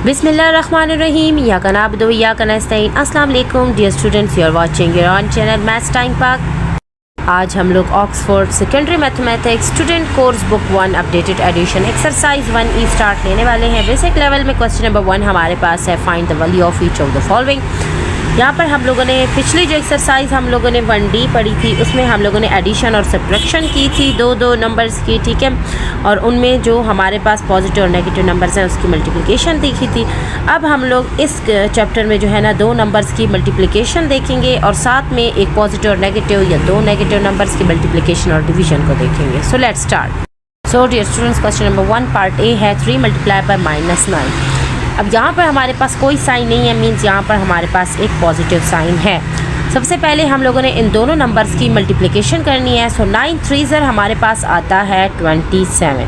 बिस्मिल्लाहिर्रहमानिर्रहीम। या का नाबदो या का नस्तईन। अस्सलाम वालेकुम dear students, you are watching your own channel maths time Pak. आज हम लोग Oxford secondary mathematics student course book 1 updated edition exercise 1 start लेने वाले हैं। बेसिक लेवल में क्वेश्चन नंबर 1 हमारे पास है, find the value of each of the following. यहाँ पर हम लोगों ने पिछली जो एक्सरसाइज हम लोगों ने 1D पढ़ी थी, उसमें हम लोगों ने एडिशन और सब्ट्रैक्शन की थी दो नंबर्स की, ठीक है, और उनमें जो हमारे पास पॉजिटिव और नेगेटिव नंबर्स हैं उसकी मल्टीप्लिकेशन देखी थी। अब हम लोग इस चैप्टर में जो है ना 2 नंबर्स की मल्टीप्लिकेशन देखेंगे और साथ में एक पॉजिटिव और नेगेटिव या 2 नेगेटिव नंबर्स की मल्टीप्लिकेशन और डिवीजन को देखेंगे। So let's start. So dear students, question number 1 part A है 3 मल्टीप्लाई बाय -9। अब यहाँ पर हमारे पास कोई साइन नहीं है, मीन्स यहाँ पर हमारे पास एक पॉजिटिव साइन है। सबसे पहले हम लोगों ने इन दोनों नंबर्स की मल्टीप्लिकेशन करनी है। सो 9 3 हमारे पास आता है 27।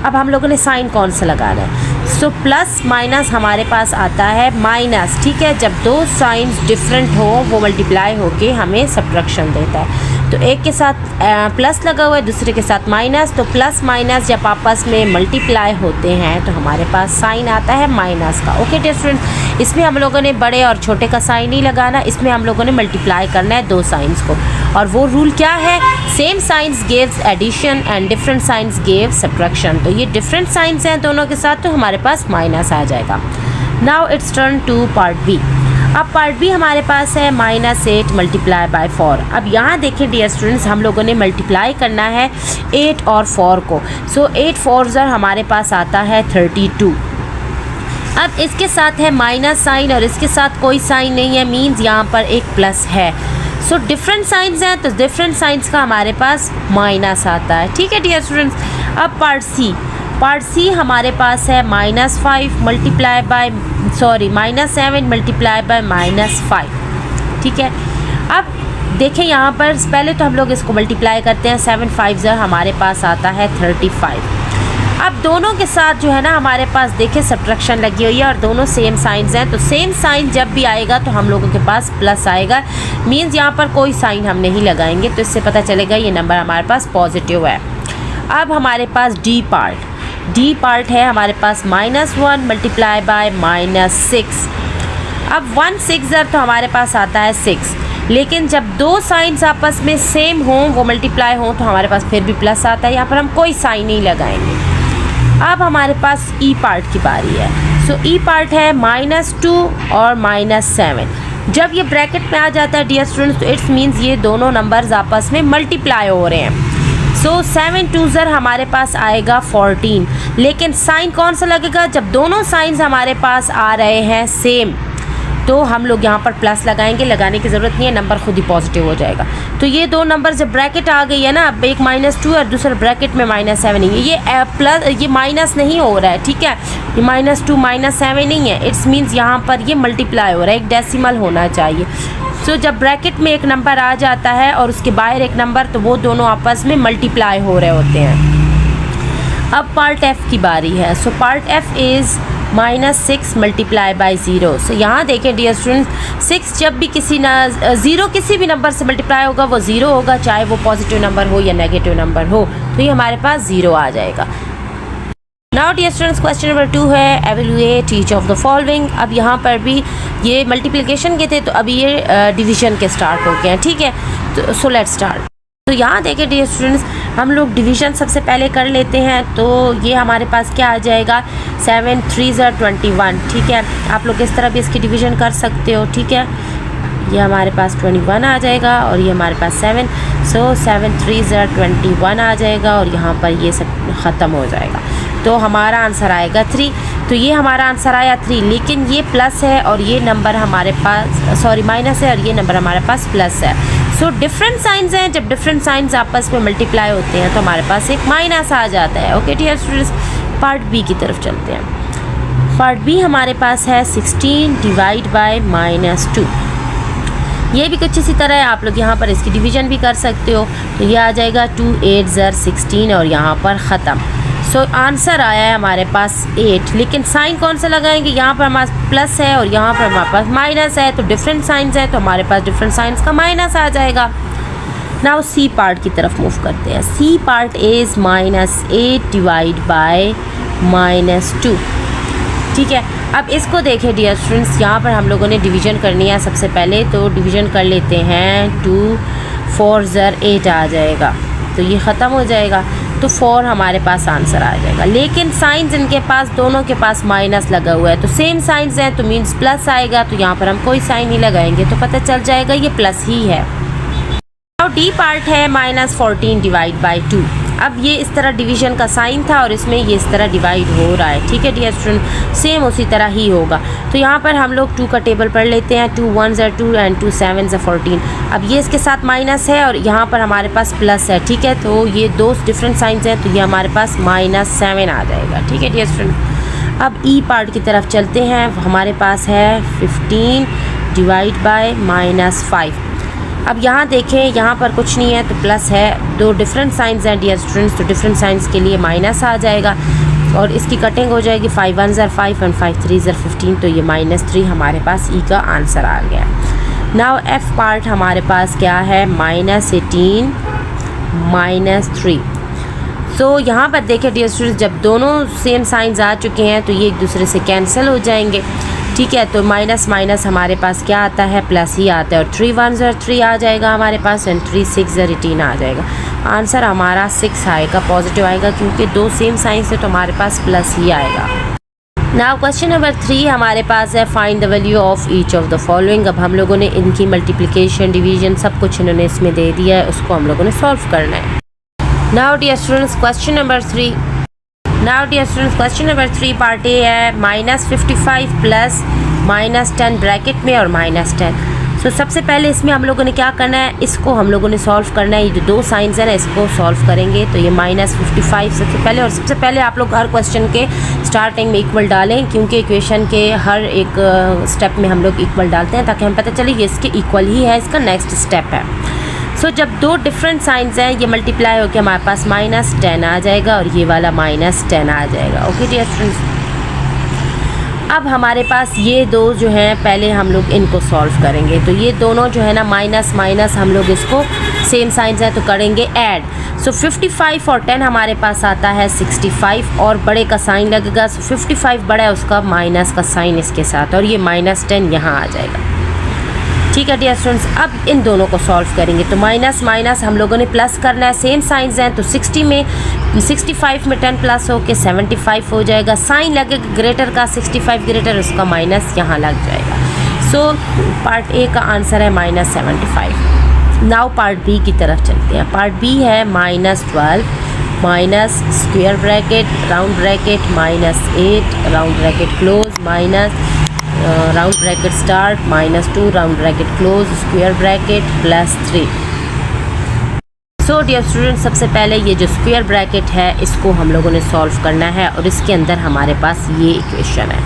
अब हम लोगों ने साइन कौन सा लगाना है? सो प्लस माइनस हमारे पास आता है माइनस, ठीक है। जब 2 साइंस डिफरेंट हो वो मल्टीप्लाई होके हमें सब्ट्रैक्शन देता है। तो एक के साथ प्लस लगा हुआ है, दूसरे के साथ माइनस, तो प्लस माइनस जब आपस में मल्टीप्लाई होते हैं तो हमारे पास साइन आता है माइनस का। ओके डियर स्टूडेंट, इसमें हम लोगों ने बड़े और छोटे का साइन नहीं लगाना, इसमें हम लोगों ने मल्टीप्लाई करना है 2 साइंस को। और वो रूल क्या है? Same signs gives addition and different signs give subtraction. तो ये डिफरेंट साइंस हैं दोनों के साथ, तो हमारे पास माइनस आ जाएगा। Now it's turn to part B. अब पार्ट बी हमारे पास है -8 मल्टीप्लाई बाय 4। अब यहाँ देखें डियर स्टूडेंट्स, हम लोगों ने मल्टीप्लाई करना है 8 और 4 को। सो 8 4 हमारे पास आता है 32। अब इसके साथ है माइनस साइन और इसके साथ कोई साइन नहीं है, मीन्स यहाँ पर एक प्लस है। सो डिफरेंट साइंस हैं तो डिफरेंट साइंस का हमारे पास माइनस आता है, ठीक है डियर स्टूडेंट्स। अब पार्ट सी हमारे पास है -5 मल्टीप्लाई बाय -7 मल्टीप्लाई बाय -5, ठीक है। अब देखें यहाँ पर पहले तो हम लोग इसको मल्टीप्लाई करते हैं। 7 5 हमारे पास आता है 35। अब दोनों के साथ जो है ना हमारे पास देखें सब्ट्रैक्शन लगी हुई है और दोनों सेम साइंस हैं, तो सेम साइन जब भी आएगा तो हम लोगों के पास प्लस आएगा, मीन्स यहाँ पर कोई साइन हम नहीं लगाएंगे, तो इससे पता चलेगा ये नंबर हमारे पास पॉजिटिव है। अब हमारे पास डी पार्ट है हमारे पास -1 मल्टीप्लाई बाय -6। अब 1 6 तो हमारे पास आता है 6, लेकिन जब 2 साइंस आपस में सेम हों वो मल्टीप्लाई हों तो हमारे पास फिर भी प्लस आता है, यहाँ पर हम कोई साइन नहीं लगाएंगे। अब हमारे पास ई पार्ट की बारी है। सो ई पार्ट है -2 और -7। जब ये ब्रैकेट में आ जाता है डियर स्टूडेंट्स तो इट्स मीन्स ये दोनों नंबर्स आपस में मल्टीप्लाई हो रहे हैं। सो 7 2 हमारे पास आएगा 14, लेकिन साइन कौन सा लगेगा? जब दोनों साइंस हमारे पास आ रहे हैं सेम तो हम लोग यहाँ पर प्लस लगाएंगे, लगाने की ज़रूरत नहीं है, नंबर खुद ही पॉजिटिव हो जाएगा। तो ये 2 नंबर जब ब्रैकेट आ गई है ना, अब एक -2 और दूसरा ब्रैकेट में -7 नहीं है, ये प्लस ये माइनस नहीं हो रहा है, ठीक है। ये -2 -7 नहीं है, इट्स मीन्स यहाँ पर ये मल्टीप्लाई हो रहा है, एक डेसिमल होना चाहिए। सो जब ब्रैकेट में एक नंबर आ जाता है और उसके बाहर एक नंबर, तो वो दोनों आपस में मल्टीप्लाई हो रहे होते हैं। अब पार्ट एफ की बारी है। So part F is -6 multiply by 0। सो यहाँ देखें डियर स्टूडेंट्स, 6 जब भी ज़ीरो किसी भी नंबर से मल्टीप्लाई होगा वो 0 होगा, चाहे वो पॉजिटिव नंबर हो या नेगेटिव नंबर हो, तो ये हमारे पास 0 आ जाएगा। Now dear students, question number 2 है, evaluate each of the following. अब यहाँ पर भी ये मल्टीप्लिकेशन के थे, तो अभी ये डिवीजन के स्टार्ट हो गए हैं, ठीक है। तो सो लेट्स स्टार्ट। तो यहाँ देखें डियर स्टूडेंट्स, हम लोग डिवीजन सबसे पहले कर लेते हैं। तो ये हमारे पास क्या आ जाएगा? 7 3 21, ठीक है। आप लोग इस तरह भी इसकी डिवीजन कर सकते हो, ठीक है। ये हमारे पास 21 आ जाएगा और ये हमारे पास 7। सो 7 3 21 आ जाएगा और यहाँ पर ये सब ख़त्म हो जाएगा, तो हमारा आंसर आएगा 3। तो ये हमारा आंसर आया 3, लेकिन ये प्लस है और ये नंबर हमारे पास माइनस है और ये नंबर हमारे पास प्लस है। सो डिफरेंट साइंस हैं, जब डिफरेंट साइंस आपस में मल्टीप्लाई होते हैं तो हमारे पास एक माइनस आ जाता है। Okay dear students, part B की तरफ चलते हैं। पार्ट बी हमारे पास है 16 डिवाइड बाय -2। ये भी कुछ इसी तरह है, आप लोग यहाँ पर इसकी डिवीजन भी कर सकते हो। तो ये आ जाएगा 2 8 16 और यहाँ पर ख़त्म। सो आंसर आया है हमारे पास 8, लेकिन साइन कौन सा लगाएंगे? यहाँ पर हमारे पास प्लस है और यहाँ पर हमारे पास माइनस है, तो डिफरेंट साइंस है तो हमारे पास डिफरेंट साइंस का माइनस आ जाएगा। नाउ सी पार्ट की तरफ मूव करते हैं। C part is -8 divide by -2, ठीक है। अब इसको देखें डियर स्टूडेंट्स, यहाँ पर हम लोगों ने डिवीज़न करनी है। सबसे पहले तो डिवीज़न कर लेते हैं, 2 4 ज़र 8 आ जाएगा, तो ये ख़त्म हो जाएगा, तो 4 हमारे पास आंसर आ जाएगा। लेकिन साइंस इनके पास दोनों के पास माइनस लगा हुआ है, तो सेम साइंस हैं तो मीन्स प्लस आएगा, तो यहाँ पर हम कोई साइन नहीं लगाएंगे तो पता चल जाएगा ये प्लस ही है। और डी पार्ट है -14 डिवाइड बाई 2। अब ये इस तरह डिवीज़न का साइन था और इसमें ये इस तरह डिवाइड हो रहा है, ठीक है डियर स्टूडेंट, सेम उसी तरह ही होगा। तो यहाँ पर हम लोग 2 का टेबल पढ़ लेते हैं, 2 1 ज़र 2 एंड 2 7 ज़र 14। अब ये इसके साथ माइनस है और यहाँ पर हमारे पास प्लस है, ठीक है, तो ये दो डिफरेंट साइंस हैं, तो ये हमारे पास -7 आ जाएगा, ठीक है डियर स्टूडेंट। अब ई पार्ट की तरफ चलते हैं, हमारे पास है 15 डिवाइड बाय -5। अब यहाँ देखें, यहाँ पर कुछ नहीं है तो प्लस है, दो डिफरेंट साइंस हैं डियर स्टूडेंट्स, तो डिफरेंट साइंस के लिए माइनस आ जाएगा और इसकी कटिंग हो जाएगी, 5 1 ज़र 5 एंड 5 3 ज़र 15, तो ये -3 हमारे पास ई का आंसर आ गया। नाउ एफ पार्ट हमारे पास क्या है, -18 -3। सो यहाँ पर देखें डियर स्टूडेंट्स, जब दोनों सेम साइंस आ चुके हैं तो ये एक दूसरे से कैंसिल हो जाएंगे, ठीक है, तो माइनस माइनस हमारे पास क्या आता है, प्लस ही आता है, और 3 1 ज़र 3 आ जाएगा हमारे पास एंड 3 6 ज़र 18 आ जाएगा। आंसर हमारा 6 आएगा, पॉजिटिव आएगा, क्योंकि दो सेम साइंस है तो हमारे पास प्लस ही आएगा। नाउ क्वेश्चन नंबर 3 हमारे पास है, find the value of each of the following. अब हम लोगों ने इनकी मल्टीप्लिकेशन, डिवीजन सब कुछ इन्होंने इसमें दे दिया है, उसको हम लोगों ने सॉल्व करना है। Now dear students question number 3 question number 3 part A है, -55 प्लस -10 ब्रैकेट में और -10। सो सबसे पहले इसमें हम लोगों ने क्या करना है, इसको हम लोगों ने सॉल्व करना है, ये जो दो साइंस है ना इसको सॉल्व करेंगे। तो ये -55 सबसे पहले, और सबसे पहले आप लोग हर क्वेश्चन के स्टार्टिंग में इक्वल डालें, क्योंकि इक्वेशन के हर एक स्टेप में हम लोग इक्वल डालते हैं ताकि हमें पता चले ये इसके इक्वल ही है, इसका नेक्स्ट स्टेप है। सो जब दो डिफरेंट साइंस हैं ये मल्टीप्लाई होकर हमारे पास -10 आ जाएगा और ये वाला -10 आ जाएगा। ओके डियर स्टूडेंट्स, अब हमारे पास ये दो जो हैं पहले हम लोग इनको सॉल्व करेंगे। तो ये दोनों जो है ना माइनस माइनस हम लोग इसको सेम साइंस है तो करेंगे ऐड। सो 55 और 10 हमारे पास आता है 65 और बड़े का साइन लगेगा। सो 55 बड़ा है उसका माइनस का साइन इसके साथ और ये -10 यहाँ आ जाएगा। ठीक है डियर स्टूडेंट्स, अब इन दोनों को सॉल्व करेंगे। तो माइनस माइनस हम लोगों ने प्लस करना है, सेम साइंस हैं तो 65 में 10 प्लस हो के 75 हो जाएगा। साइन लगेगा ग्रेटर का, 65 ग्रेटर उसका माइनस यहाँ लग जाएगा। सो पार्ट ए का आंसर है -75। नाउ पार्ट बी की तरफ चलते हैं। पार्ट बी है -12 minus square bracket round bracket -8 round bracket close minus round bracket start -2 round bracket close square bracket +3। So dear student, सबसे पहले ये जो स्क्वायर ब्रैकेट है इसको हम लोगों ने सॉल्व करना है और इसके अंदर हमारे पास ये इक्वेशन है।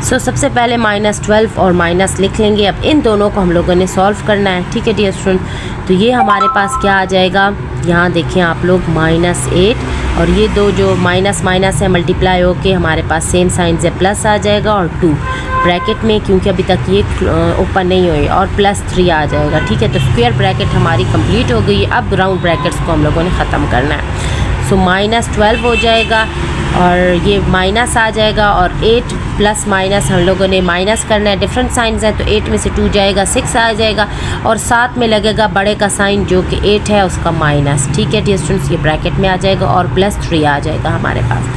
सो सबसे पहले -12 और माइनस लिख लेंगे। अब इन दोनों को हम लोगों ने सॉल्व करना है। ठीक है डियर स्टूडेंट, तो ये हमारे पास क्या आ जाएगा, यहाँ देखें आप लोग -8 और ये दो जो माइनस माइनस है मल्टीप्लाई होके हमारे पास सेम साइन से प्लस आ जाएगा और 2 ब्रैकेट में क्योंकि अभी तक ये ओपन नहीं हुई और +3 आ जाएगा। ठीक है, तो स्क्वायर ब्रैकेट हमारी कंप्लीट हो गई। अब राउंड ब्रैकेट्स को हम लोगों ने ख़त्म करना है। सो -12 हो जाएगा और ये माइनस आ जाएगा और 8 प्लस माइनस हम लोगों ने माइनस करना है, डिफरेंट साइंस हैं तो 8 में से 2 जाएगा 6 आ जाएगा और साथ में लगेगा बड़े का साइन जो कि 8 है उसका माइनस। ठीक है डियर स्टूडेंट्स, ये ब्रैकेट में आ जाएगा और +3 आ जाएगा हमारे पास।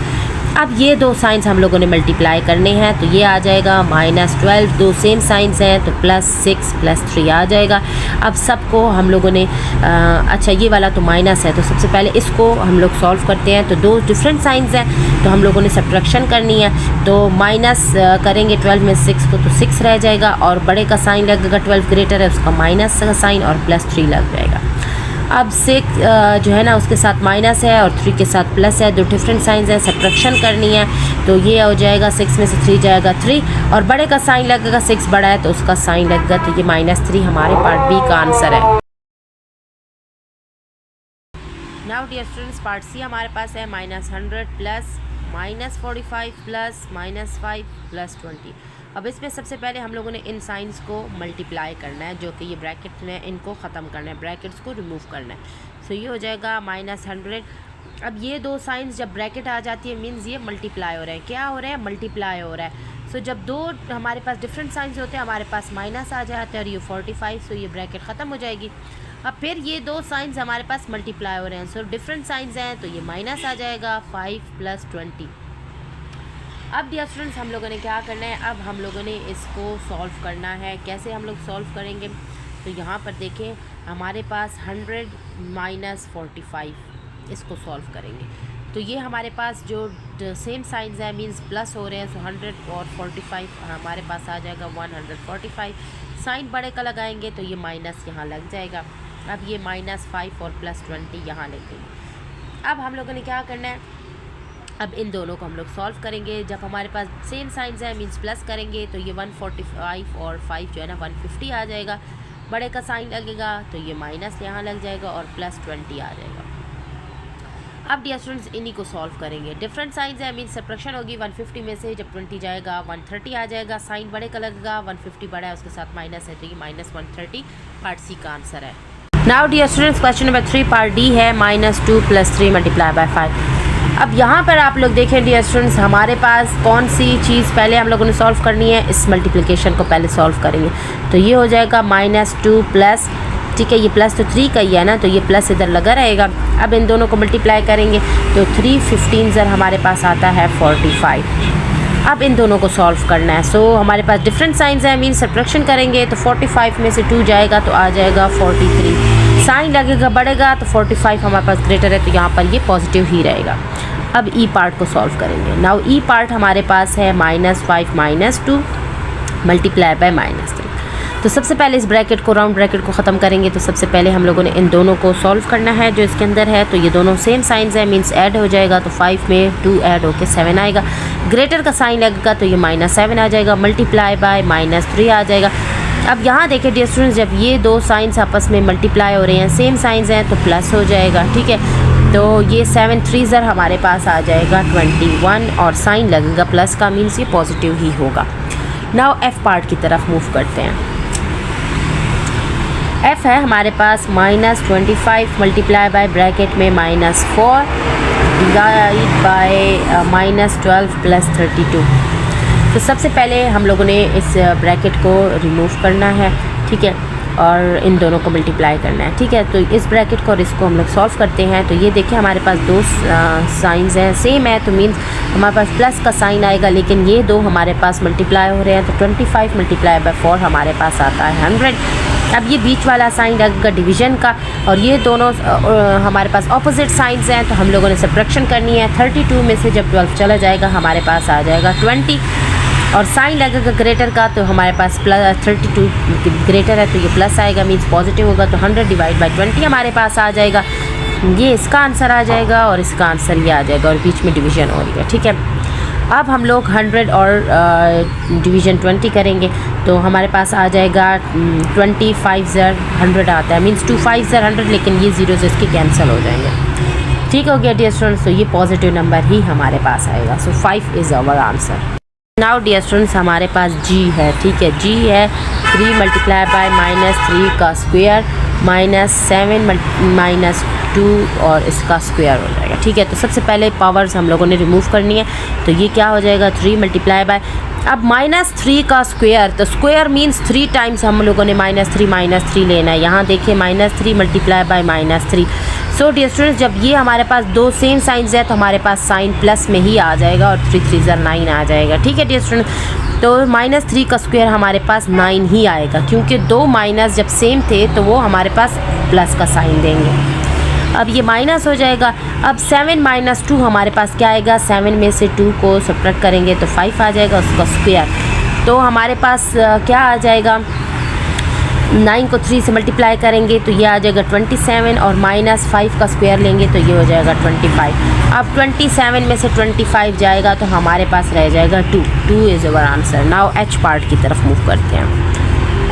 अब ये दो साइंस हम लोगों ने मल्टीप्लाई करने हैं तो ये आ जाएगा -12, दो सेम साइंस हैं तो +6 +3 आ जाएगा। अब सबको हम लोगों ने अच्छा ये वाला तो माइनस है तो सबसे पहले इसको हम लोग सॉल्व करते हैं। तो दो डिफरेंट साइंस हैं तो हम लोगों ने सब्ट्रैक्शन करनी है। तो माइनस करेंगे 12 में 6 को तो 6 रह जाएगा और बड़े का साइन लगेगा 12 ग्रेटर है उसका माइनस का साइन और +3 लग जाएगा। अब 6 जो है ना उसके साथ माइनस है और 3 के साथ प्लस है, दो डिफरेंट साइंस हैं, सब्ट्रैक्शन करनी है। तो ये हो जाएगा 6 में से 3 जाएगा 3 और बड़े का साइन लगेगा 6 बड़ा है तो उसका साइन लगेगा, तो ये -3 हमारे पार्ट बी का आंसर है। Now dear students, part C हमारे पास है -100 प्लस -45 प्लस -5 प्लस 20। अब इसमें सबसे पहले हम लोगों ने इन साइंस को मल्टीप्लाई करना है जो कि ये ब्रैकेट में इनको ख़त्म करना है, ब्रैकेट्स को रिमूव करना है। सो ये हो जाएगा -100 अब ये दो साइंस जब ब्रैकेट आ जाती है मीन्स ये मल्टीप्लाई हो रहे हैं। क्या हो रहे हैं? मल्टीप्लाई हो रहा है। सो जब दो हमारे पास डिफरेंट साइंस होते हैं हमारे पास माइनस आ जाता है और ये 45, सो ये ब्रैकेट ख़त्म हो जाएगी। अब फिर ये दो साइंस हमारे पास मल्टीप्लाई हो रहे हैं, सो डिफरेंट साइंस हैं तो ये माइनस आ जाएगा 5 + 20। अब डियर स्टूडेंट्स हम लोगों ने क्या करना है, अब हम लोगों ने इसको सॉल्व करना है। कैसे हम लोग सॉल्व करेंगे? तो यहाँ पर देखें हमारे पास 100 - 45, इसको सॉल्व करेंगे तो ये हमारे पास जो सेम साइंस है मींस प्लस हो रहे हैं, सो 100 और 45 हमारे पास आ जाएगा 145। साइन बड़े का लगाएंगे तो ये माइनस यहाँ लग जाएगा। अब ये -5 और +20 यहाँ लेंगे। अब हम लोगों ने क्या करना है, अब इन दोनों को हम लोग सॉल्व करेंगे। जब हमारे पास सेम साइंस है मींस प्लस करेंगे तो ये 145 और 5 जो है ना 150 आ जाएगा। बड़े का साइन लगेगा तो ये माइनस यहाँ लग जाएगा और +20 आ जाएगा। अब डियर स्टूडेंट्स इन्हीं को सॉल्व करेंगे। डिफरेंट साइंस है मीन्स सब्ट्रैक्शन होगी। 150 में से जब 20 जाएगा 130 आ जाएगा। साइन बड़े का लगेगा, 150 बड़ा है उसके साथ माइनस है तो ये -130 पार्ट सी का आंसर है। Now dear students question number 3 part D है -2 + 3 × 5। अब यहाँ पर आप लोग देखें डियर स्टूडेंट्स हमारे पास कौन सी चीज़ पहले हम लोगों ने सॉल्व करनी है, इस मल्टीप्लिकेशन को पहले सॉल्व करेंगे तो ये हो जाएगा -2 प्लस, ठीक है ये प्लस तो 3 का ही है ना तो ये प्लस इधर लगा रहेगा। अब इन दोनों को मल्टीप्लाई करेंगे तो 3 15 ज़र हमारे पास आता है 45। अब इन दोनों को सॉल्व करना है। सो हमारे पास डिफरेंट साइंस है मीन सब्ट्रैक्शन करेंगे तो 45 में से 2 जाएगा तो आ जाएगा 43। साइन लगेगा बढ़ेगा तो 45 हमारे पास ग्रेटर है तो यहाँ पर ये पॉजिटिव ही रहेगा। अब ई पार्ट को सॉल्व करेंगे। नाउ ई पार्ट हमारे पास है -5 - 2 × -3। तो सबसे पहले इस ब्रैकेट को राउंड ब्रैकेट को ख़त्म करेंगे तो सबसे पहले हम लोगों ने इन दोनों को सॉल्व करना है जो इसके अंदर है। तो ये दोनों सेम साइंस है मींस ऐड हो जाएगा तो 5 में 2 ऐड होके 7 आएगा। ग्रेटर का साइन लगेगा तो ये -7 आ जाएगा, मल्टीप्लाई बाय -3 आ जाएगा। अब यहाँ देखें डियर स्टूडेंट्स जब ये दो साइंस आपस में मल्टीप्लाई हो रहे हैं सेम साइंस हैं तो प्लस हो जाएगा, ठीक है। तो ये 7 3 ज़र हमारे पास आ जाएगा 21 और साइन लगेगा प्लस का मीन्स ये पॉजिटिव ही होगा। नाउ एफ पार्ट की तरफ मूव करते हैं। एफ है हमारे पास -25 मल्टीप्लाई बाय ब्रैकेट में -4 डिवाइड बाय -12 + 32। तो सबसे पहले हम लोगों ने इस ब्रैकेट को रिमूव करना है, ठीक है, और इन दोनों को मल्टीप्लाई करना है, ठीक है। तो इस ब्रैकेट को और इसको हम लोग सॉल्व करते हैं। तो ये देखिए हमारे पास दो साइंस हैं सेम है तो मीन्स हमारे पास प्लस का साइन आएगा, लेकिन ये दो हमारे पास मल्टीप्लाई हो रहे हैं तो 25 × 4 हमारे पास आता है 100। अब ये बीच वाला साइन लगेगा डिवीज़न का और ये दोनों हमारे पास ऑपोजिट साइंस हैं तो हम लोगों ने सब्ट्रैक्शन करनी है। 32 में से जब 12 चला जाएगा हमारे पास आ जाएगा 20 और साइन लगेगा ग्रेटर का तो हमारे पास +32 ग्रेटर है तो ये प्लस आएगा मीन्स पॉजिटिव होगा तो 100 / 20 हमारे पास आ जाएगा। ये इसका आंसर आ जाएगा और इसका आंसर ये आ जाएगा और बीच में डिवीज़न हो रही है, ठीक है। अब हम लोग 100 और डिवीज़न 20 करेंगे तो हमारे पास आ जाएगा 25 ज़र 100 आता है मीन्स 25 ज़र 100, लेकिन ये ज़ीरोज़ इसके कैंसिल हो जाएंगे, ठीक हो गया डियर स्टूडेंट्स। तो ये पॉजिटिव नंबर ही हमारे पास आएगा। So 5 is our answer. Now dear students हमारे पास जी है, ठीक है। जी है 3 मल्टीप्लाई बाय -3 का स्क्वायर -7 -2 और इसका स्क्वायर हो जाएगा, ठीक है। तो सबसे पहले पावर्स हम लोगों ने रिमूव करनी है तो ये क्या हो जाएगा 3 मल्टीप्लाई बाय, अब -3 का स्क्वायर तो स्क्वायर मीन्स 3 टाइम्स हम लोगों ने -3 लेना है। यहाँ देखिए -3 multiply by -3। So dear students जब ये हमारे पास दो सेम साइंस है तो हमारे पास साइन प्लस में ही आ जाएगा और 3 3 ज़र 9 आ जाएगा, ठीक है डियर स्टूडेंट्स। तो -3 का स्क्वायर हमारे पास 9 ही आएगा क्योंकि दो माइनस जब सेम थे तो वो हमारे पास प्लस का साइन देंगे। अब ये माइनस हो जाएगा। अब 7 - 2 हमारे पास क्या आएगा, 7 में से 2 को सब्ट्रैक्ट करेंगे तो 5 आ जाएगा उसका स्क्वायर। तो हमारे पास क्या आ जाएगा, 9 को 3 से मल्टीप्लाई करेंगे तो ये आ जाएगा 27 और -5 का स्क्वायर लेंगे तो ये हो जाएगा 25। अब 27 में से 25 जाएगा तो हमारे पास रह जाएगा 2 is our answer. Now H part की तरफ मूव करते हैं।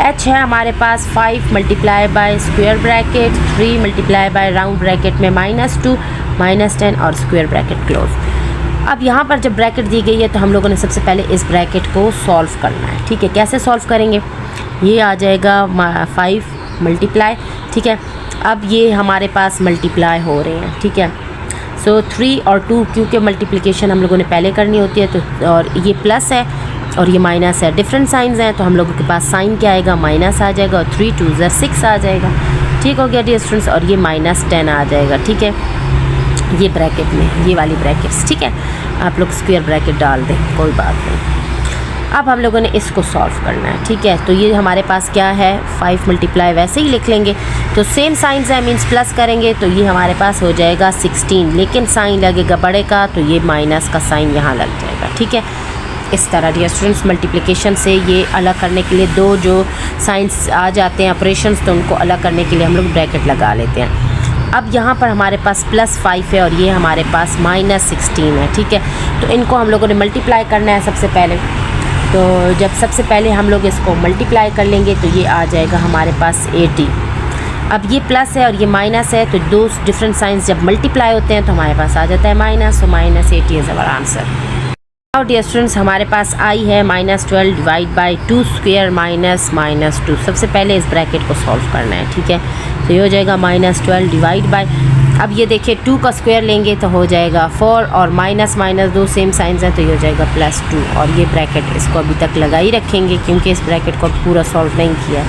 एच है हमारे पास 5 multiply by square bracket 3 multiply bye round bracket में -2 -10 और स्क्वायर ब्रैकेट क्लोज। अब यहाँ पर जब ब्रैकेट दी गई है तो हम लोगों ने सबसे पहले इस ब्रैकेट को सॉल्व करना है, ठीक है। कैसे सॉल्व करेंगे, ये आ जाएगा 5 मल्टीप्लाई, ठीक है। अब ये हमारे पास मल्टीप्लाई हो रहे हैं, ठीक है। सो सो 3 और 2 क्योंकि मल्टीप्लिकेशन हम लोगों ने पहले करनी होती है, तो और ये प्लस है और ये माइनस है, डिफरेंट साइंस हैं, तो हम लोगों के पास साइन क्या आएगा, माइनस आ जाएगा, और 3 2 6 आ जाएगा। ठीक हो गया डियर स्टूडेंट्स, और ये -10 आ जाएगा। ठीक है, ये ब्रैकेट में, ये वाली ब्रैकेट्स, ठीक है, आप लोग स्क्वायर ब्रैकेट डाल दें, कोई बात नहीं। अब हम लोगों ने इसको सॉल्व करना है। ठीक है, तो ये हमारे पास क्या है, 5 मल्टीप्लाई वैसे ही लिख लेंगे, तो सेम साइंस है, मीन्स प्लस करेंगे तो ये हमारे पास हो जाएगा 16, लेकिन साइन लगेगा बड़े का, तो ये माइनस का साइन यहाँ लग जाएगा। ठीक है, इस तरह डियर स्टूडेंट्स मल्टीप्लिकेशन से ये अलग करने के लिए दो जो साइंस आ जाते हैं ऑपरेशंस, तो उनको अलग करने के लिए हम लोग ब्रैकेट लगा लेते हैं। अब यहाँ पर हमारे पास +5 है और ये हमारे पास -16 है। ठीक है, तो इनको हम लोगों ने मल्टीप्लाई करना है सबसे पहले। तो जब सबसे पहले हम लोग इसको मल्टीप्लाई कर लेंगे तो ये आ जाएगा हमारे पास 80। अब ये प्लस है और ये माइनस है, तो दो डिफरेंट साइंस जब मल्टीप्लाई होते हैं तो हमारे पास आ जाता है माइनस, तो -80 is our answer. Now dear students, हमारे पास आई है -12 डिवाइड बाई 2 स्क्वायर -2। सबसे पहले इस ब्रैकेट को सॉल्व करना है। ठीक है, तो ये हो जाएगा -12 डिवाइड बाई, अब ये देखिए 2 का स्क्वायर लेंगे तो हो जाएगा 4, और माइनस दो सेम साइंस है, तो ये हो जाएगा +2, और ये ब्रैकेट इसको अभी तक लगा ही रखेंगे क्योंकि इस ब्रैकेट को पूरा सॉल्व नहीं किया।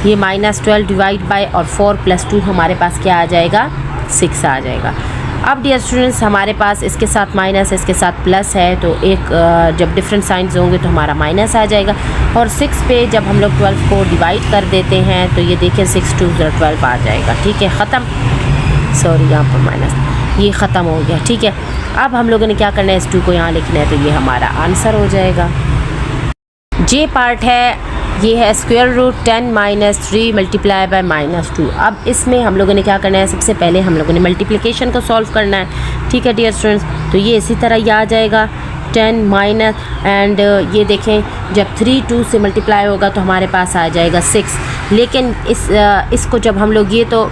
ये -12 डिवाइड बाई और 4 + 2 हमारे पास क्या आ जाएगा, 6 आ जाएगा। अब डियर स्टूडेंट्स, हमारे पास इसके साथ माइनस है, इसके साथ प्लस है, तो एक जब डिफरेंट साइंस होंगे तो हमारा माइनस आ जाएगा, और 6 पे जब हम लोग 12 को डिवाइड कर देते हैं तो ये देखिए 6 2 12 आ जाएगा। ठीक है, ख़त्म, सॉरी यहाँ पर माइनस, ये ख़त्म हो गया। ठीक है, अब हम लोगों ने क्या करना है, इस 2 को यहाँ लिखना है, तो ये हमारा आंसर हो जाएगा। जे पार्ट है, ये है √10 - 3 मल्टीप्लाई बाय -2। अब इसमें हम लोगों ने क्या करना है, सबसे पहले हम लोगों ने मल्टीप्लिकेशन को सॉल्व करना है। ठीक है डियर स्टूडेंट्स, तो ये इसी तरह ये आ जाएगा 10 माइनस, एंड ये देखें जब 3 2 से मल्टीप्लाई होगा तो हमारे पास आ जाएगा 6, लेकिन इसको जब हम लोग तो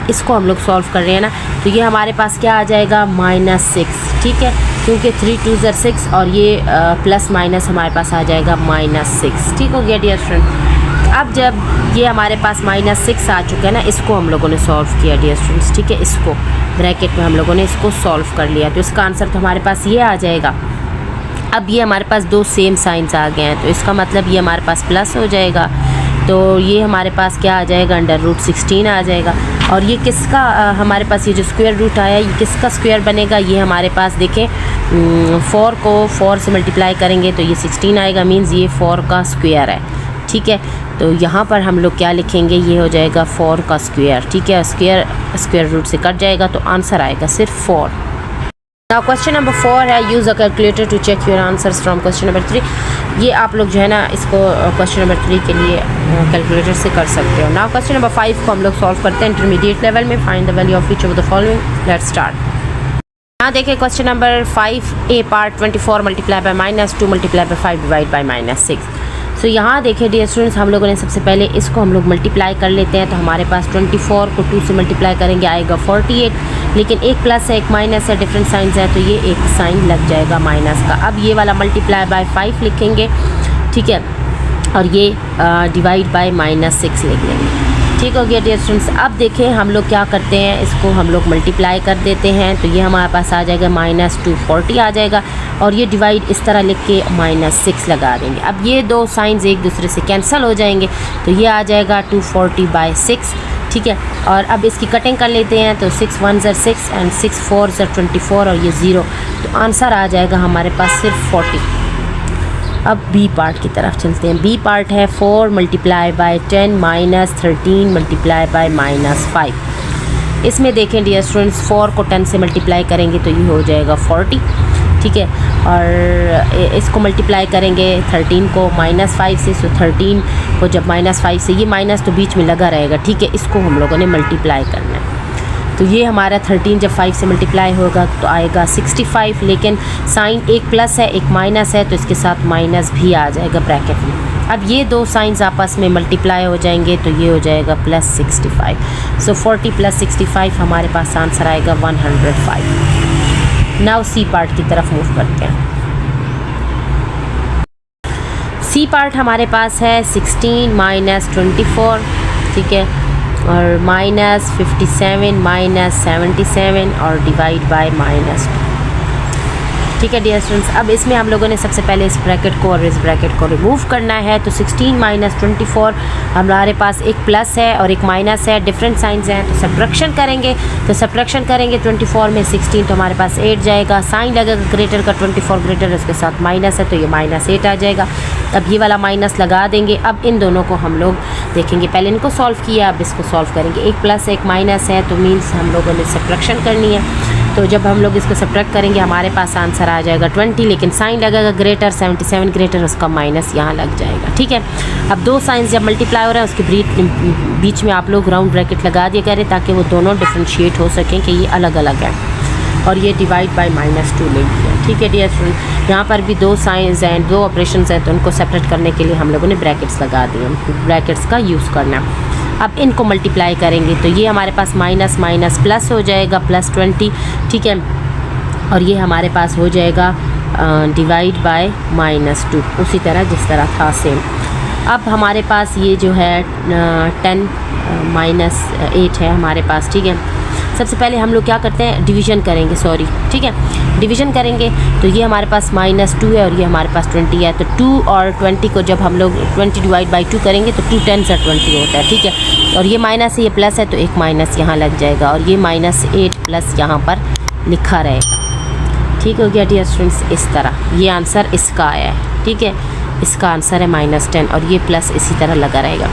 इसको हम लोग सॉल्व कर रहे हैं ना, तो ये हमारे पास क्या आ जाएगा, -6। ठीक है, क्योंकि 3 2 6, और ये प्लस माइनस हमारे पास आ जाएगा -6। ठीक हो गया डियर स्टूडेंट। अब जब ये हमारे पास -6 आ चुका है ना, इसको हम लोगों ने सॉल्व किया डियर स्टूडेंट्स। ठीक है, इसको ब्रैकेट में हम लोगों ने इसको सॉल्व कर लिया, तो इसका आंसर तो हमारे पास ये आ जाएगा। अब ये हमारे पास दो सेम साइंस आ गए हैं, तो इसका मतलब ये हमारे पास प्लस हो जाएगा, तो ये हमारे पास क्या आ जाएगा, √16 आ जाएगा। और ये किसका हमारे पास ये जो स्क्वायर रूट आया, ये किसका स्क्वायर बनेगा, ये हमारे पास देखें 4 को 4 से मल्टीप्लाई करेंगे तो ये 16 आएगा, मींस ये 4 का स्क्वायर है। ठीक है, तो यहाँ पर हम लोग क्या लिखेंगे, ये हो जाएगा 4 का स्क्वायर। ठीक है, स्क्वायर रूट से कट जाएगा, तो आंसर आएगा सिर्फ 4। नाउ क्वेश्चन नंबर 4 है, use a calculator to check your answers from question number 3। ये आप लोग जो है ना, इसको क्वेश्चन नंबर 3 के लिए कैलकुलेटर से कर सकते हो। नाउ क्वेश्चन नंबर 5 को हम लोग सॉल्व करते हैं इंटरमीडिएट लेवल में। Find the value of each of the following. Let's start. यहाँ देखिए question number 5 A part 24 multiply by -2 multiply by 5 divide by -6। सो यहाँ देखिए डियर स्टूडेंट्स, हम लोगों ने सबसे पहले इसको हम लोग मल्टीप्लाई कर लेते हैं, तो हमारे पास 24 को 2 से मल्टीप्लाई करेंगे आएगा 48, लेकिन एक प्लस है एक माइनस है, डिफरेंट साइंस है, तो ये एक साइन लग जाएगा माइनस का। अब ये वाला मल्टीप्लाई बाय 5 लिखेंगे। ठीक है, और ये डिवाइड बाय -6 लिख लेंगे। ठीक हो गया डियर स्टूडेंट्स। अब देखें हम लोग क्या करते हैं, इसको हम लोग मल्टीप्लाई कर देते हैं, तो ये हमारे पास आ जाएगा -240 आ जाएगा, और ये डिवाइड इस तरह लिख के -6 लगा देंगे। अब ये दो साइंस एक दूसरे से कैंसिल हो जाएंगे, तो ये आ जाएगा 240/6। ठीक है, और अब इसकी कटिंग कर लेते हैं, तो 6 1 6 एंड 6 4 24, और ये 0, तो आंसर आ जाएगा हमारे पास सिर्फ 40। अब बी पार्ट की तरफ चलते हैं। बी पार्ट है 4 मल्टीप्लाई बाय 10 - 13 मल्टीप्लाई बाय -5। इसमें देखें डियर स्टूडेंट्स, 4 को 10 से मल्टीप्लाई करेंगे तो ये हो जाएगा 40। ठीक है, और इसको मल्टीप्लाई करेंगे 13 को -5 से, सो 13 को जब -5 से, ये माइनस तो बीच में लगा रहेगा। ठीक है, इसको हम लोगों ने मल्टीप्लाई करना है, तो ये हमारा 13 जब 5 से मल्टीप्लाई होगा तो आएगा 65, लेकिन साइन एक प्लस है एक माइनस है, तो इसके साथ माइनस भी आ जाएगा ब्रैकेट में। अब ये दो साइंस आपस में मल्टीप्लाई हो जाएंगे, तो ये हो जाएगा +65। सो 40 + 65 हमारे पास आंसर आएगा 105। नाउ सी पार्ट की तरफ मूव करते हैं। सी पार्ट हमारे पास है 16 - 24। ठीक है, और -57 -77 और डिवाइड बाय -2। ठीक है डियर स्टूडेंट्स, अब इसमें हम लोगों ने सबसे पहले इस ब्रैकेट को और इस ब्रैकेट को रिमूव करना है। तो 16 - 24 हमारे पास एक प्लस है और एक माइनस है, डिफरेंट साइंस हैं। तो सब्ट्रैक्शन करेंगे, 24 में 16 तो हमारे पास 8 जाएगा। साइन लगेगा ग्रेटर का, 24 ग्रेटर उसके साथ माइनस है तो ये -8 आ जाएगा। अब ये वाला माइनस लगा देंगे। अब इन दोनों को हम लोग देखेंगे, पहले इनको सॉल्व किया, अब इसको सॉल्व करेंगे। एक प्लस एक माइनस है तो मीन्स हम लोगों ने सब्ट्रैक्शन करनी है। तो जब हम लोग इसको सब्ट्रैक्ट करेंगे हमारे पास आंसर आ जाएगा 20, लेकिन साइन लगेगा ग्रेटर, 77 ग्रेटर उसका माइनस यहाँ लग जाएगा। ठीक है, अब दो साइंस जब मल्टीप्लाई हो रहा है उसके बीच में आप लोग राउंड ब्रैकेट लगा दिया करें ताकि वो दोनों डिफ्रेंशिएट हो सकें कि ये अलग अलग है। और ये डिवाइड बाय -2 ले लिया। ठीक है डियर स्टूडेंट, यहाँ पर भी दो साइंस हैं, दो ऑपरेशंस हैं, तो उनको सेपरेट करने के लिए हम लोगों ने ब्रैकेट्स लगा दिए। ब्रैकेट्स का यूज़ करना। अब इनको मल्टीप्लाई करेंगे तो ये हमारे पास माइनस माइनस प्लस हो जाएगा, +20। ठीक है, और ये हमारे पास हो जाएगा डिवाइड बाय -2, उसी तरह जिस तरह था सेम। अब हमारे पास ये जो है 10 - 8 है हमारे पास। ठीक है, सबसे पहले हम लोग क्या करते हैं, डिवीज़न करेंगे, सॉरी। ठीक है, डिवीज़न करेंगे तो ये हमारे पास -2 है और ये हमारे पास 20 है। तो 2 और 20 को जब हम लोग 20 डिवाइड बाई 2 करेंगे तो 2 10 से 20 होता है। ठीक है, और ये माइनस है, ये प्लस है तो एक माइनस यहाँ लग जाएगा और ये -8 प्लस यहाँ पर लिखा रहेगा। ठीक हो गया डियर स्टूडेंट्स, इस तरह ये आंसर इसका आया है। ठीक है, इसका आंसर है -10 और ये प्लस इसी तरह लगा रहेगा।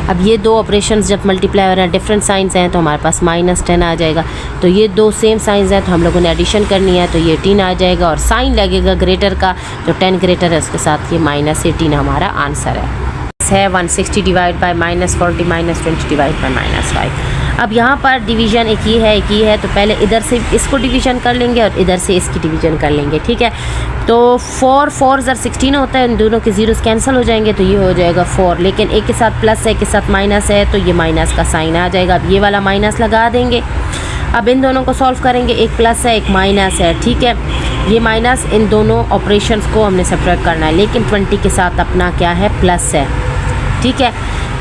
अब ये दो ऑपरेशंस जब मल्टीप्लाई हो रहे हैं, डिफरेंट साइंस हैं, तो हमारे पास -10 आ जाएगा। तो ये दो सेम साइंस हैं तो हम लोगों ने एडिशन करनी है, तो ये 18 आ जाएगा और साइन लगेगा ग्रेटर का, तो 10 ग्रेटर है उसके साथ ये -18 हमारा आंसर है। 160 डिवाइड बाय -40 -20 डिवाइड बाय -5। अब यहाँ पर डिवीज़न एक ये है, तो पहले इधर से इसको डिवीज़न कर लेंगे और इधर से इसकी डिवीज़न कर लेंगे। ठीक है, तो 4 4 16 होता है, इन दोनों के जीरोस कैंसिल हो जाएंगे तो ये हो जाएगा 4, लेकिन एक के साथ प्लस है, एक के साथ माइनस है तो ये माइनस का साइन आ जाएगा। अब ये वाला माइनस लगा देंगे। अब इन दोनों को सॉल्व करेंगे, एक प्लस है एक माइनस है। ठीक है, ये माइनस इन दोनों ऑपरेशंस को हमने सब्ट्रैक्ट करना है, लेकिन 20 के साथ अपना क्या है, प्लस है। ठीक है,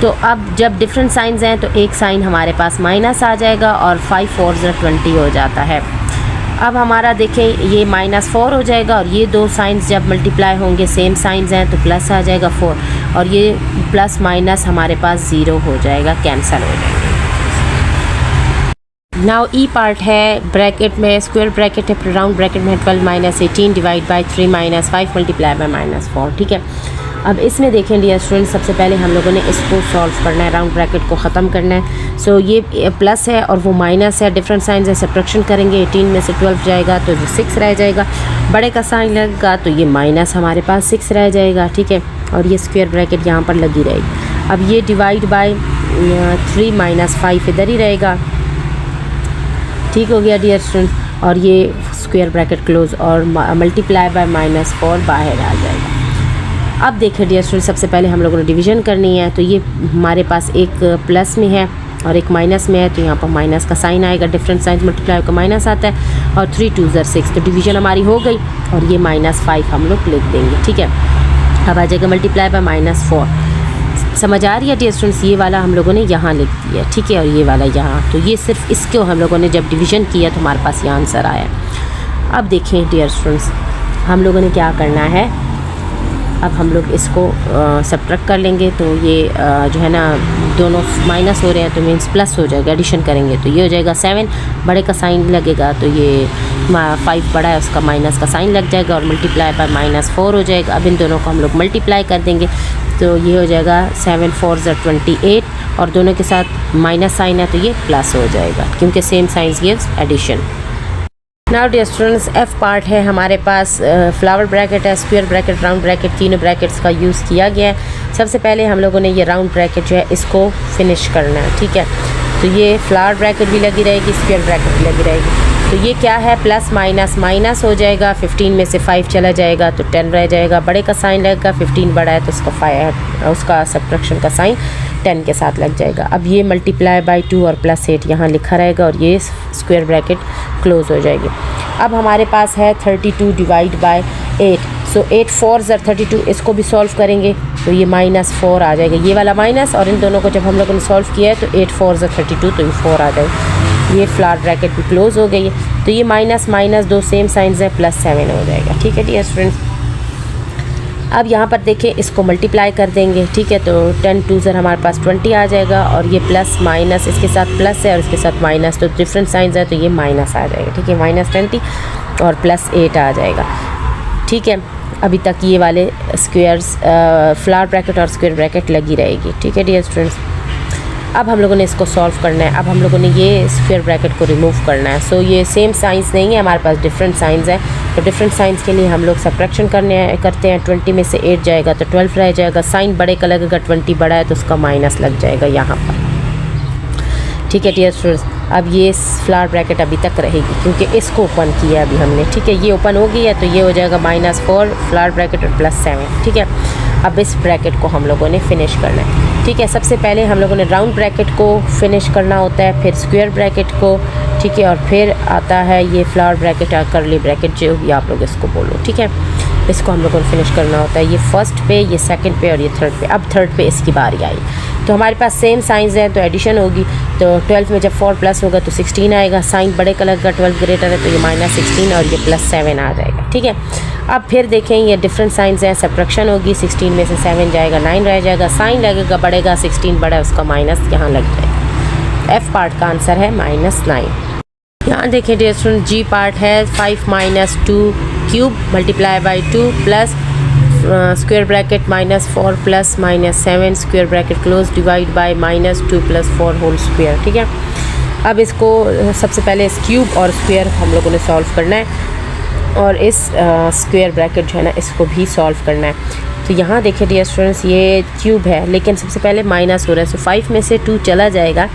तो अब जब डिफरेंट साइंस हैं तो एक साइन हमारे पास माइनस आ जाएगा और 5 4 20 हो जाता है। अब हमारा देखें ये -4 हो जाएगा और ये दो साइंस जब मल्टीप्लाई होंगे, सेम साइंस हैं तो प्लस आ जाएगा 4 और ये प्लस माइनस हमारे पास 0 हो जाएगा, कैंसिल हो जाएगा। नाउ ई पार्ट है, ब्रैकेट में स्क्वायर ब्रैकेट है, राउंड ब्रैकेट में 12 - 18 डिवाइड बाय 3 - 5 मल्टीप्लाई बाय -4। ठीक है, अब इसमें देखें डियर स्टूडेंट्स, सबसे पहले हम लोगों ने इसको सॉल्व करना है, राउंड ब्रैकेट को ख़त्म करना है। सो ये प्लस है और वो माइनस है, डिफरेंट साइंस है, सब्ट्रैक्शन करेंगे, 18 में से 12 जाएगा तो 6 रह जाएगा, बड़े का साइन लगेगा तो ये माइनस हमारे पास 6 रह जाएगा। ठीक है, और ये स्क्वायर ब्रैकेट यहाँ पर लगी रहेगी। अब ये डिवाइड बाय 3 - 5 इधर ही रहेगा। ठीक हो गया डियर स्टूडेंट, और ये स्क्वायर ब्रैकेट क्लोज और मल्टीप्लाई बाय -4 बाहर आ जाएगा। अब देखिए डियर स्टूडेंट, सबसे पहले हम लोगों ने डिवीज़न करनी है, तो ये हमारे पास एक प्लस में है और एक माइनस में है, तो यहाँ पर माइनस का साइन आएगा, डिफरेंट साइन मल्टीप्लाई का माइनस आता है और 3 2 6, तो डिवीज़न हमारी हो गई और ये -5 हम लोग लिख देंगे। ठीक है, अब आ जाएगा मल्टीप्लाई बाय -4। समझ आ रही है डियर स्टूडेंट्स, ये वाला हम लोगों ने यहाँ लिख दिया। ठीक है, और ये वाला यहाँ, तो ये सिर्फ इसको हम लोगों ने जब डिवीज़न किया तो हमारे पास ये आंसर आया। अब देखें डियर स्टूडेंट्स, हम लोगों ने क्या करना है, अब हम लोग इसको सब्ट्रैक्ट कर लेंगे, तो ये जो है ना दोनों माइनस हो रहे हैं तो मीन्स प्लस हो जाएगा, एडिशन करेंगे तो ये हो जाएगा 7, बड़े का साइन लगेगा तो ये 5 बड़ा है उसका माइनस का साइन लग जाएगा और मल्टीप्लाई बाय -4 हो जाएगा। अब इन दोनों को हम लोग मल्टीप्लाई कर देंगे तो ये हो जाएगा 7 4 28 और दोनों के साथ माइनस साइन है तो ये प्लस हो जाएगा, क्योंकि same signs gives addition. Now dear students, F part है हमारे पास, फ्लावर ब्रैकेट है, स्क्वायर ब्रैकेट, राउंड ब्रैकेट, तीनों ब्रैकेट्स का यूज़ किया गया है। सबसे पहले हम लोगों ने ये राउंड ब्रैकेट जो है इसको फिनिश करना है। ठीक है, तो ये फ्लावर ब्रैकेट भी लगी रहेगी, स्क्वायर ब्रैकेट भी लगी रहेगी। तो ये क्या है, प्लस माइनस माइनस हो जाएगा, 15 में से 5 चला जाएगा तो 10 रह जाएगा, बड़े का साइन लगेगा, 15 बड़ा है तो उसका सब्ट्रैक्शन का साइन 10 के साथ लग जाएगा। अब ये मल्टीप्लाई बाय 2 और +8 यहाँ लिखा रहेगा और ये स्क्वायर ब्रैकेट क्लोज हो जाएगी। अब हमारे पास है 32 डिवाइड बाय 8, सो 8 4 32, इसको भी सॉल्व करेंगे तो ये -4 आ जाएगा, ये वाला माइनस, और इन दोनों को जब हम लोगों ने सॉल्व किया है तो 8 4 32, तो ये 4 आ जाएगा। ये फ्लावर ब्रैकेट भी क्लोज हो गई है। तो ये माइनस माइनस दो सेम साइंस है, +7 हो जाएगा। ठीक है डियर स्टूडेंट्स, अब यहाँ पर देखें इसको मल्टीप्लाई कर देंगे। ठीक है, तो 10 2 हमारे पास 20 आ जाएगा, और ये प्लस माइनस इसके साथ प्लस है और इसके साथ माइनस, तो डिफरेंट साइंस है, तो ये माइनस आ जाएगा। ठीक है, -20 और +8 आ जाएगा। ठीक है, अभी तक ये वाले स्क्वेयर्स फ्लावर ब्रैकेट और स्क्वायर ब्रैकेट लगी रहेगी। ठीक है डियर स्टूडेंट्स, अब हम लोगों ने इसको सॉल्व करना है। अब हम लोगों ने ये स्क्वायर ब्रैकेट को रिमूव करना है। सो ये सेम साइंस नहीं है, हमारे पास डिफरेंट साइंस है। तो डिफरेंट साइंस के लिए हम लोग सब्ट्रैक्शन करते हैं। 20 में से 8 जाएगा तो 12 रह जाएगा। साइन बड़े का लगेगा, 20 बड़ा है तो उसका माइनस लग जाएगा यहाँ पर। ठीक है डियर स्टूडेंट्स, अब ये फ्लावर ब्रैकेट अभी तक रहेगी क्योंकि इसको ओपन किया अभी हमने। ठीक है, ये ओपन हो गई है तो ये हो जाएगा -4 फ्लावर ब्रैकेट और +7। ठीक है, अब इस ब्रैकेट को हम लोगों ने फिनिश करना है। ठीक है, सबसे पहले हम लोगों ने राउंड ब्रैकेट को फिनिश करना होता है, फिर स्क्वायर ब्रैकेट को। ठीक है, और फिर आता है ये फ्लावर ब्रैकेट और कर्ली ब्रैकेट, जो भी आप लोग इसको बोलो। ठीक है, इसको हम लोगों को फिनिश करना होता है। ये फर्स्ट पे, ये सेकंड पे और ये थर्ड पे। अब थर्ड पे इसकी बारी आई, तो हमारे पास सेम साइंस है तो एडिशन होगी। तो 12 में जब 4 प्लस होगा तो 16 आएगा। साइन बड़े कलर का 12 ग्रेटर है तो ये -16 और ये +7 आ जाएगा। ठीक है, अब फिर देखें ये डिफरेंट साइंस हैं, सब्ट्रैक्शन होगी। 16 में से 7 जाएगा, 9 रह जाएगा। साइन लगेगा बढ़ेगा, 16 बड़ा है उसका माइनस यहाँ लग जाएगा। F पार्ट का आंसर है -9। यहाँ देखें डियर स्टूडेंट, G पार्ट है 5 - 2 cube multiply by 2 plus square bracket -4 plus -7 square bracket close divide by -2 + 4 whole square. ठीक है, अब इसको सबसे पहले इस क्यूब और स्क्वायर हम लोगों ने सॉल्व करना है, और इस स्क्वायर ब्रैकेट जो है ना इसको भी सॉल्व करना है। तो यहाँ देखिए डियर स्टूडेंट्स, ये क्यूब है लेकिन सबसे पहले माइनस हो रहा है। सो 5 में से 2 चला जाएगा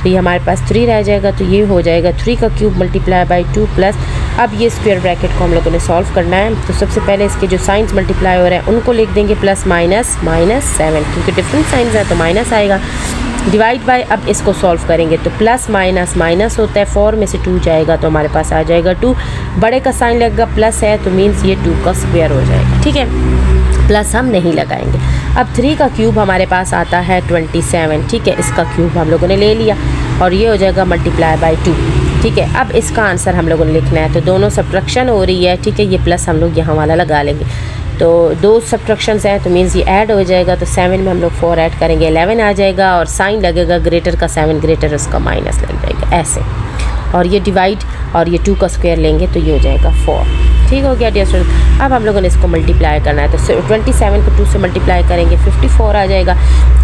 तो ये हमारे पास 3 रह जाएगा, तो ये हो जाएगा 3 का क्यूब मल्टीप्लाई बाई 2 प्लस। अब ये स्क्वायर ब्रैकेट को हम लोगों ने सॉल्व करना है। तो सबसे पहले इसके जो साइंस मल्टीप्लाई हो रहे हैं उनको लिख देंगे प्लस -7, क्योंकि डिफरेंट साइंस है तो माइनस आएगा। डिवाइड बाय, अब इसको सॉल्व करेंगे तो प्लस माइनस माइनस होता है। 4 में से 2 जाएगा तो हमारे पास आ जाएगा 2। बड़े का साइन लगेगा प्लस है तो मीन्स ये 2 का स्क्वायर हो जाएगा। ठीक है, प्लस हम नहीं लगाएंगे। अब 3 का क्यूब हमारे पास आता है 27। ठीक है, इसका क्यूब हम लोगों ने ले लिया और ये हो जाएगा मल्टीप्लाई बाई 2। ठीक है, अब इसका आंसर हम लोगों ने लिखना है। तो दोनों सब्ट्रैक्शन हो रही है। ठीक है, ये प्लस हम लोग यहाँ वाला लगा लेंगे। तो 2 सब्ट्रैक्शंस हैं तो मीन्स ये ऐड हो जाएगा। तो 7 में हम लोग 4 ऐड करेंगे, 11 आ जाएगा, और साइन लगेगा ग्रेटर का 7 ग्रेटर उसका माइनस लग जाएगा ऐसे। और ये डिवाइड और ये 2 का स्क्वायर लेंगे तो ये हो जाएगा 4। ठीक हो गया डियर स्टूडेंट, अब हम लोगों ने इसको मल्टीप्लाई करना है। तो 27 को 2 से मल्टीप्लाई करेंगे 54 आ जाएगा।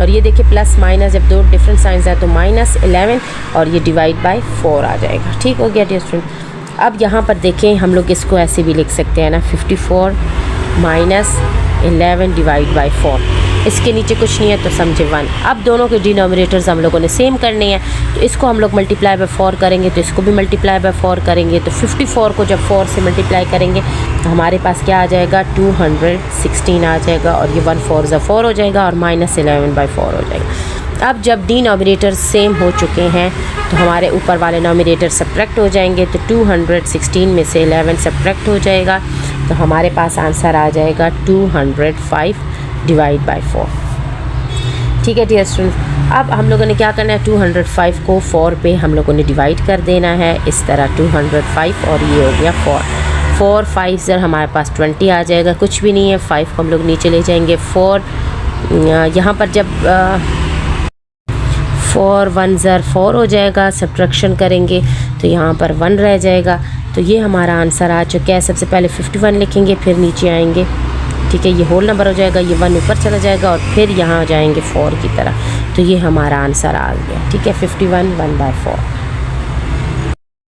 और ये देखिए प्लस माइनस जब 2 डिफरेंट साइंस है तो -11 और ये डिवाइड बाय 4 आ जाएगा। ठीक हो गया डियर स्टूडेंट, अब यहाँ पर देखें हम लोग इसको ऐसे भी लिख सकते हैं ना, 54 - 11 डिवाइड बाई 4। इसके नीचे कुछ नहीं है तो समझे 1। अब दोनों के डिनोमिनेटर्स हम लोगों ने सेम करने हैं, तो इसको हम लोग मल्टीप्लाई बाय 4 करेंगे तो इसको भी मल्टीप्लाई बाय 4 करेंगे। तो 54 को जब 4 से मल्टीप्लाई करेंगे तो हमारे पास क्या आ जाएगा, 216 आ जाएगा। और ये 1 4 = 4 हो जाएगा और -11/4 हो जाएगा। अब जब डिनोमिनेटर सेम हो चुके हैं तो हमारे ऊपर वाले नोमिनेटर सब्ट्रैक्ट हो जाएंगे। तो 216 में से 11 सब्ट्रैक्ट हो जाएगा तो हमारे पास आंसर आ जाएगा 205 डिवाइड बाय 4। ठीक है डियर स्टूडेंट्स, अब हम लोगों ने क्या करना है, 205 को 4 पे हम लोगों ने डिवाइड कर देना है इस तरह 205, और ये हो गया 4 5 ज़र हमारे पास 20 आ जाएगा। कुछ भी नहीं है, 5 को हम लोग नीचे ले जाएंगे। 4 यहाँ पर जब 4 1 ज़र 4 हो जाएगा, सब्ट्रैक्शन करेंगे तो यहाँ पर 1 रह जाएगा। तो ये हमारा आंसर आ चुका है। सबसे पहले 51 लिखेंगे, फिर नीचे आएंगे। ठीक है, ये होल नंबर हो जाएगा, ये 1 ऊपर चला जाएगा और फिर यहाँ जाएंगे 4 की तरह। तो ये हमारा आंसर आ गया। ठीक है, 51 1/4।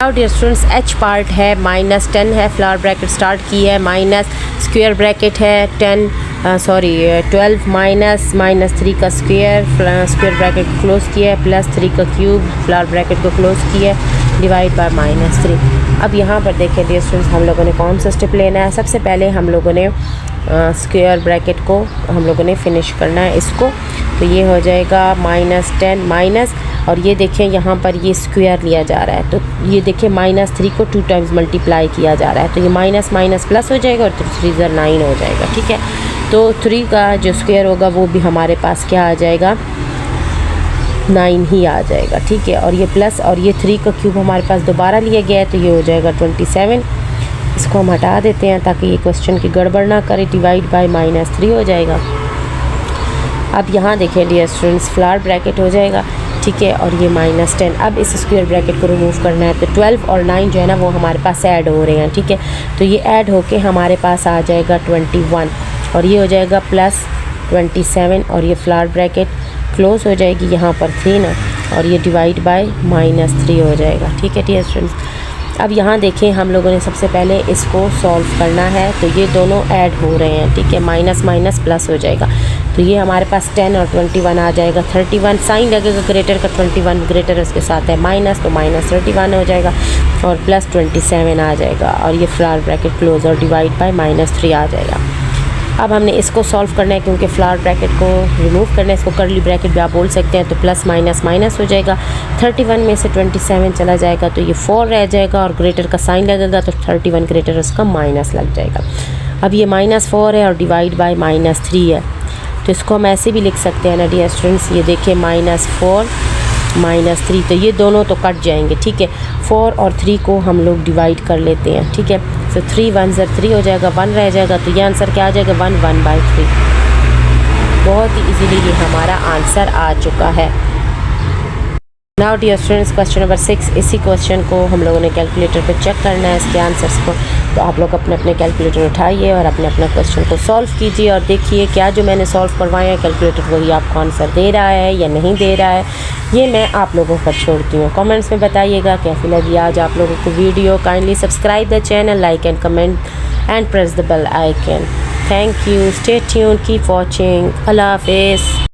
Now dear students, H part है -10 है, फ्लावर ब्रैकेट स्टार्ट की है, माइनस स्क्वायर ब्रैकेट है 12 माइनस 3 का स्क्वायर ब्रैकेट क्लोज किया है, प्लस 3 का क्यूब फ्लावर ब्रैकेट को क्लोज किया है, डिवाइड बाय -3। अब यहाँ पर देखें डियर स्टूडेंट्स, हम लोगों ने कौन सा स्टेप लेना है। सबसे पहले हम लोगों ने स्क्वायर ब्रैकेट को हम लोगों ने फिनिश करना है इसको। तो ये हो जाएगा -10 माइनस, और ये देखें यहाँ पर ये स्क्वायर लिया जा रहा है। तो ये देखें -3 को 2 टाइम्स मल्टीप्लाई किया जा रहा है। तो ये माइनस माइनस प्लस हो जाएगा और 3 × 9 हो जाएगा। ठीक है, तो 3 का जो स्क्वायर होगा वो भी हमारे पास क्या आ जाएगा, 9 ही आ जाएगा, ठीक है। और ये प्लस और ये 3 का क्यूब हमारे पास दोबारा लिया गया है, तो ये हो जाएगा 27। इसको हम हटा देते हैं ताकि ये क्वेश्चन की गड़बड़ ना करे। डिवाइड बाय -3 हो जाएगा। अब यहाँ देखें डियर स्टूडेंट्स, फ्लावर ब्रैकेट हो जाएगा, ठीक है। और ये -10। अब इस स्क्वायर ब्रैकेट को रिमूव करना है, तो 12 और 9 जो है ना वो हमारे पास ऐड हो रहे हैं, ठीक है। तो ये ऐड होके हमारे पास आ जाएगा 21 और ये हो जाएगा प्लस 27 और ये फ्लावर ब्रैकेट क्लोज हो जाएगी, यहाँ पर थी ना, और ये डिवाइड बाय -3 हो जाएगा, ठीक है डियर स्टूडेंट्स। अब यहाँ देखें, हम लोगों ने सबसे पहले इसको सॉल्व करना है, तो ये दोनों ऐड हो रहे हैं, ठीक है। माइनस माइनस प्लस हो जाएगा, तो ये हमारे पास 10 और 21 आ जाएगा। 31 साइन लगेगा ग्रेटर का, 21 ग्रेटर उसके साथ है माइनस, तो -31 हो जाएगा और प्लस 27 आ जाएगा और ये फ्लावर ब्रैकेट क्लोज और डिवाइड बाय -3 आ जाएगा। अब हमने इसको सॉल्व करना है क्योंकि फ्लावर ब्रैकेट को रिमूव करना है, इसको कर्ली ब्रैकेट भी आप बोल सकते हैं। तो प्लस माइनस माइनस हो जाएगा, 31 में से 27 चला जाएगा तो ये 4 रह जाएगा और ग्रेटर का साइन लगेगा तो 31 ग्रेटर उसका माइनस लग जाएगा। अब ये -4 है और डिवाइड बाय -3 है, तो इसको हम ऐसे भी लिख सकते हैं ना डियर स्टूडेंट्स। ये देखिए -4 -3, तो ये दोनों तो कट जाएंगे, ठीक है। 4 और 3 को हम लोग डिवाइड कर लेते हैं, ठीक है। तो 3 1 3 हो जाएगा, 1 रह जाएगा, तो ये आंसर क्या आ जाएगा 1/3। बहुत ही इजीली ये हमारा आंसर आ चुका है। Now dear students, question number 6, इसी क्वेश्चन को हम लोगों ने कैलकुलेटर पे चेक करना है, इसके आंसर्स को। तो आप लोग अपने अपने कैलकुलेटर उठाइए और अपने अपना क्वेश्चन को सॉल्व कीजिए और देखिए क्या जो मैंने सॉल्व करवाए हैं कैलकुलेटर वही आपको आंसर दे रहा है या नहीं दे रहा है, ये मैं आप लोगों पर छोड़ती हूँ। कमेंट्स में बताइएगा कैसी लगी आज आप लोगों को video. Kindly subscribe the channel, like and comment and press the bell icon. Thank you, stay tuned, keep watching, अल्लाह हाफिज़।